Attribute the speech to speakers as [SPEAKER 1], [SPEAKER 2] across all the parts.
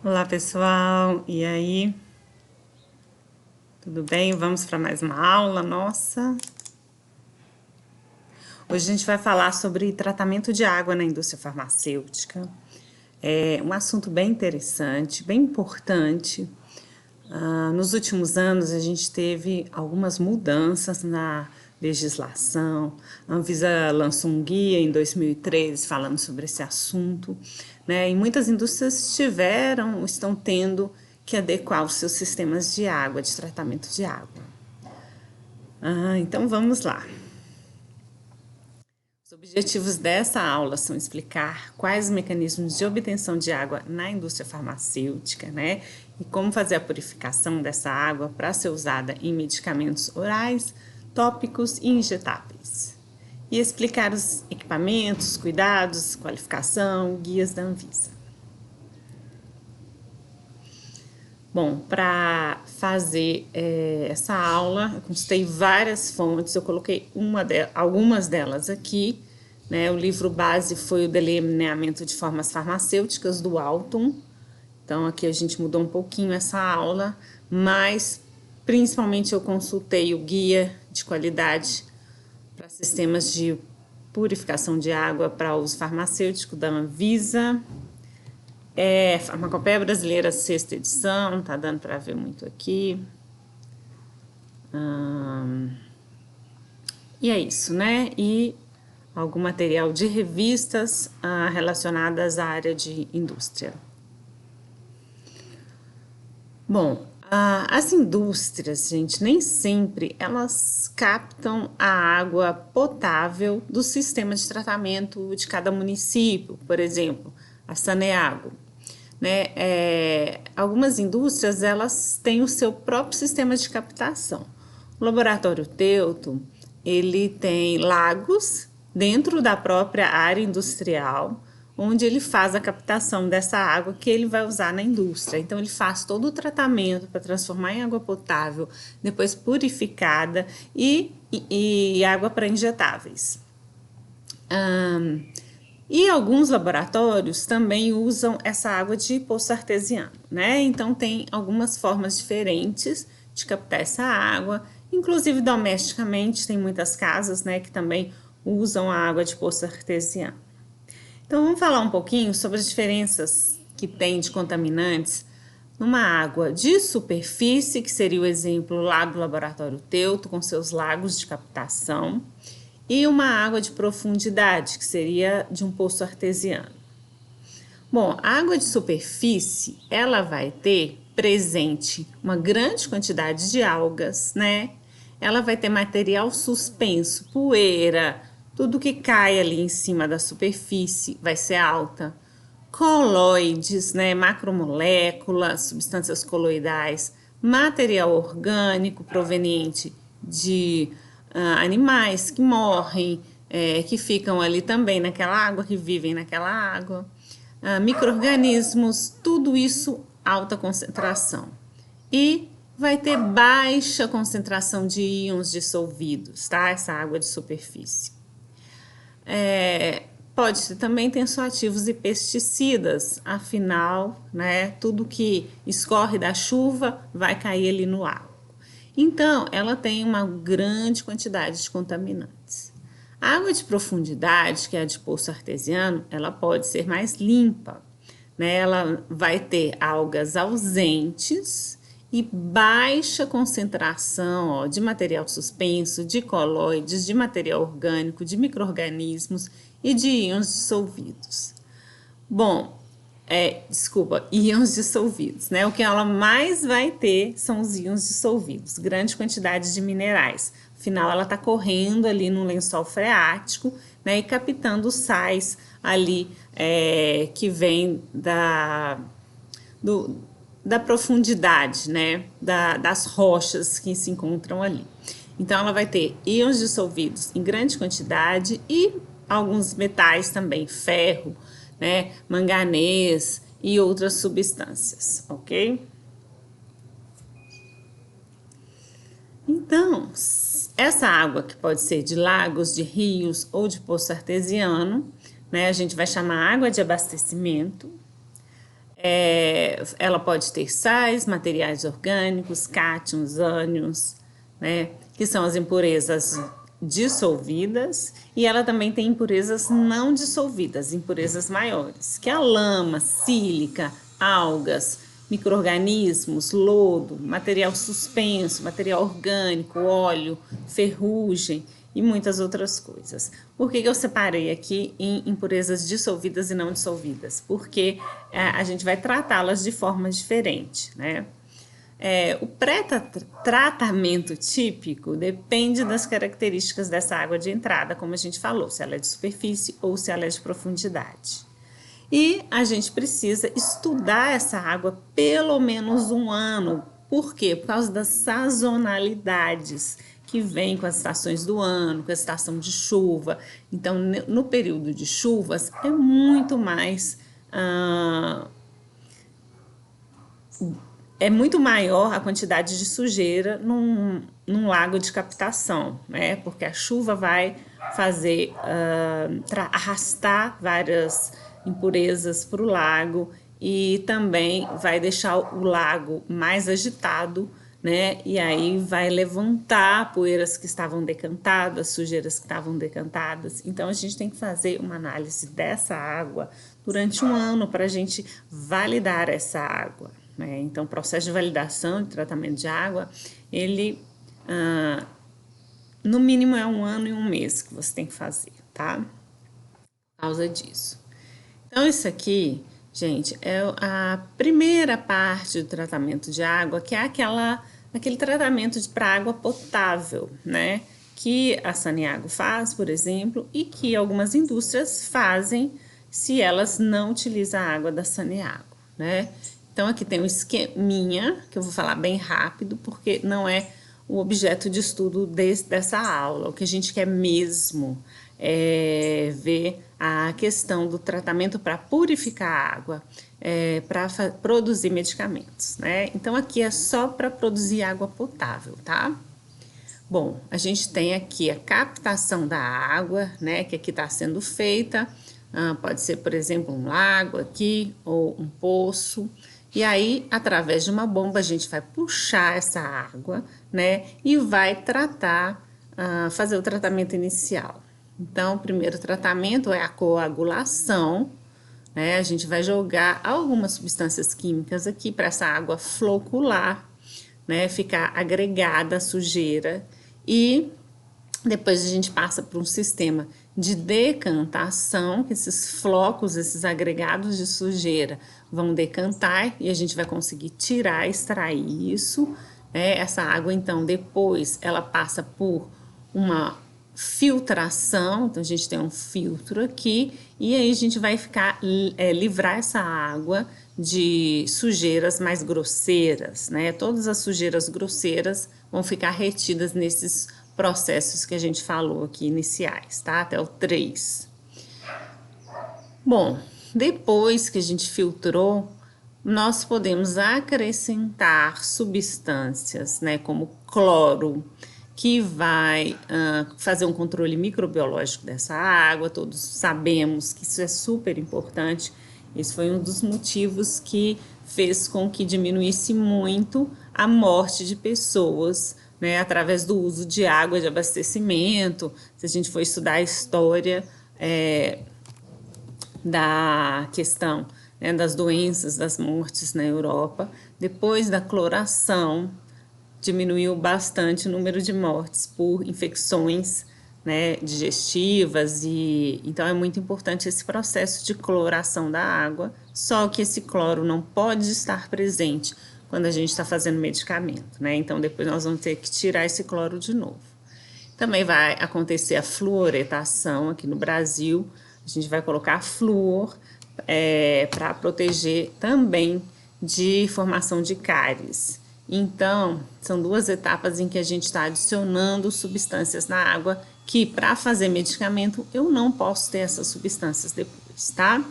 [SPEAKER 1] Olá pessoal, e aí? Tudo bem? Vamos para mais uma aula nossa. Hoje a gente vai falar sobre tratamento de água na indústria farmacêutica. É um assunto bem interessante, bem importante. Nos últimos anos a gente teve algumas mudanças na legislação. A Anvisa lançou um guia em 2013 falando sobre esse assunto, né? E muitas indústrias estão tendo que adequar os seus sistemas de água, de tratamento de água. Então vamos lá. Os objetivos dessa aula são explicar quais os mecanismos de obtenção de água na indústria farmacêutica, né? E como fazer a purificação dessa água para ser usada em medicamentos orais, tópicos e injetáveis. E explicar os equipamentos, cuidados, qualificação, guias da Anvisa. Bom, para fazer essa aula, eu consultei várias fontes, eu coloquei algumas delas aqui, né? O livro base foi o Delineamento de Formas Farmacêuticas, do Alton. Então, aqui a gente mudou um pouquinho essa aula, mas principalmente eu consultei o Guia de Qualidade para Sistemas de Purificação de Água para Uso Farmacêutico, da Anvisa. Farmacopeia Brasileira, sexta edição, tá dando para ver muito aqui. E é isso, né? E algum material de revistas relacionadas à área de indústria. Bom, as indústrias, gente, nem sempre elas captam a água potável do sistema de tratamento de cada município, por exemplo, a Saneago. Né? Algumas indústrias elas têm o seu próprio sistema de captação. O Laboratório Teuton, ele tem lagos dentro da própria área industrial, onde ele faz a captação dessa água que ele vai usar na indústria. Então, ele faz todo o tratamento para transformar em água potável, depois purificada e água para injetáveis. E alguns laboratórios também usam essa água de poço artesiano, né? Então, tem algumas formas diferentes de captar essa água, inclusive domesticamente, tem muitas casas, né, que também usam a água de poço artesiano. Então, vamos falar um pouquinho sobre as diferenças que tem de contaminantes numa água de superfície, que seria o exemplo lá do Laboratório Teuton, com seus lagos de captação, e uma água de profundidade, que seria de um poço artesiano. Bom, a água de superfície, ela vai ter presente uma grande quantidade de algas, né? Ela vai ter material suspenso, poeira, tudo que cai ali em cima da superfície vai ser alta. Coloides, né, macromoléculas, substâncias coloidais, material orgânico proveniente de animais que morrem, que ficam ali também naquela água, que vivem naquela água, micro-organismos, tudo isso alta concentração. E vai ter baixa concentração de íons dissolvidos, tá? Essa água de superfície. Pode ter também tensoativos e pesticidas, afinal, né, tudo que escorre da chuva vai cair ali no lago. Então, ela tem uma grande quantidade de contaminantes. A água de profundidade, que é a de poço artesiano, ela pode ser mais limpa, né? Ela vai ter algas ausentes e baixa concentração de material suspenso, de coloides, de material orgânico, de micro-organismos e de íons dissolvidos. Bom, íons dissolvidos, né? O que ela mais vai ter são os íons dissolvidos, grande quantidade de minerais. Afinal, ela está correndo ali no lençol freático, né? E captando sais ali que vem da profundidade, né? Das rochas que se encontram ali. Então, ela vai ter íons dissolvidos em grande quantidade e alguns metais também, ferro, né, manganês e outras substâncias, ok? Então, essa água que pode ser de lagos, de rios ou de poço artesiano, né, a gente vai chamar água de abastecimento. Ela pode ter sais, materiais orgânicos, cátions, ânions, né, que são as impurezas dissolvidas, e ela também tem impurezas não dissolvidas, impurezas maiores, que é a lama, sílica, algas, micro-organismos, lodo, material suspenso, material orgânico, óleo, ferrugem e muitas outras coisas. Por que eu separei aqui em impurezas dissolvidas e não dissolvidas? Porque a gente vai tratá-las de forma diferente, né? O pré-tratamento típico depende das características dessa água de entrada, como a gente falou, se ela é de superfície ou se ela é de profundidade. E a gente precisa estudar essa água pelo menos um ano. Por quê? Por causa das sazonalidades que vem com as estações do ano, com a estação de chuva. Então, no período de chuvas, é muito mais... é muito maior a quantidade de sujeira num lago de captação, né? Porque a chuva vai fazer arrastar várias impurezas para o lago e também vai deixar o lago mais agitado, né? E aí vai levantar poeiras que estavam decantadas, sujeiras que estavam decantadas. Então a gente tem que fazer uma análise dessa água durante um ano para a gente validar essa água. Então, o processo de validação de tratamento de água, ele, no mínimo, é 1 ano e 1 mês que você tem que fazer, tá? Por causa disso. Então, isso aqui, gente, é a primeira parte do tratamento de água, que é aquele tratamento para água potável, né? Que a Saneago faz, por exemplo, e que algumas indústrias fazem se elas não utilizam a água da Saneago, né? Então, aqui tem um esqueminha, que eu vou falar bem rápido, porque não é o objeto de estudo dessa aula. O que a gente quer mesmo é ver a questão do tratamento para purificar a água, para produzir medicamentos, né? Então, aqui é só para produzir água potável, tá? Bom, a gente tem aqui a captação da água, né, que aqui está sendo feita. Pode ser, por exemplo, um lago aqui ou um poço. E aí, através de uma bomba, a gente vai puxar essa água, né? E vai tratar, fazer o tratamento inicial. Então, o primeiro tratamento é a coagulação, né? A gente vai jogar algumas substâncias químicas aqui para essa água flocular, né? Ficar agregada a sujeira. E depois a gente passa por um sistema de decantação, que esses flocos, esses agregados de sujeira vão decantar e a gente vai conseguir tirar, extrair isso, né? Essa água, então, depois ela passa por uma filtração, então a gente tem um filtro aqui e aí a gente vai livrar essa água de sujeiras mais grosseiras, né? Todas as sujeiras grosseiras vão ficar retidas nesses processos que a gente falou aqui iniciais, tá? Até o 3. Bom, depois que a gente filtrou, nós podemos acrescentar substâncias, né, como cloro, que vai fazer um controle microbiológico dessa água. Todos sabemos que isso é super importante. Esse foi um dos motivos que fez com que diminuísse muito a morte de pessoas, né, através do uso de água de abastecimento. Se a gente for estudar a história da questão, né, das doenças, das mortes na Europa, depois da cloração, diminuiu bastante o número de mortes por infecções, né, digestivas, e então é muito importante esse processo de cloração da água, só que esse cloro não pode estar presente quando a gente está fazendo medicamento, né? Então depois nós vamos ter que tirar esse cloro de novo. Também vai acontecer a fluoretação aqui no Brasil, a gente vai colocar flúor para proteger também de formação de cáries. Então, são 2 etapas em que a gente está adicionando substâncias na água que, para fazer medicamento, eu não posso ter essas substâncias depois, tá?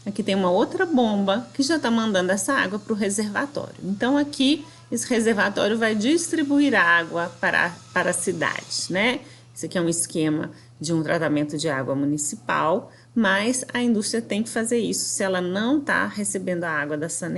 [SPEAKER 1] Aqui tem uma outra bomba que já está mandando essa água para o reservatório. Então, aqui, esse reservatório vai distribuir água para a cidade, né? Esse aqui é um esquema de um tratamento de água municipal, mas a indústria tem que fazer isso se ela não está recebendo a água da Saneago.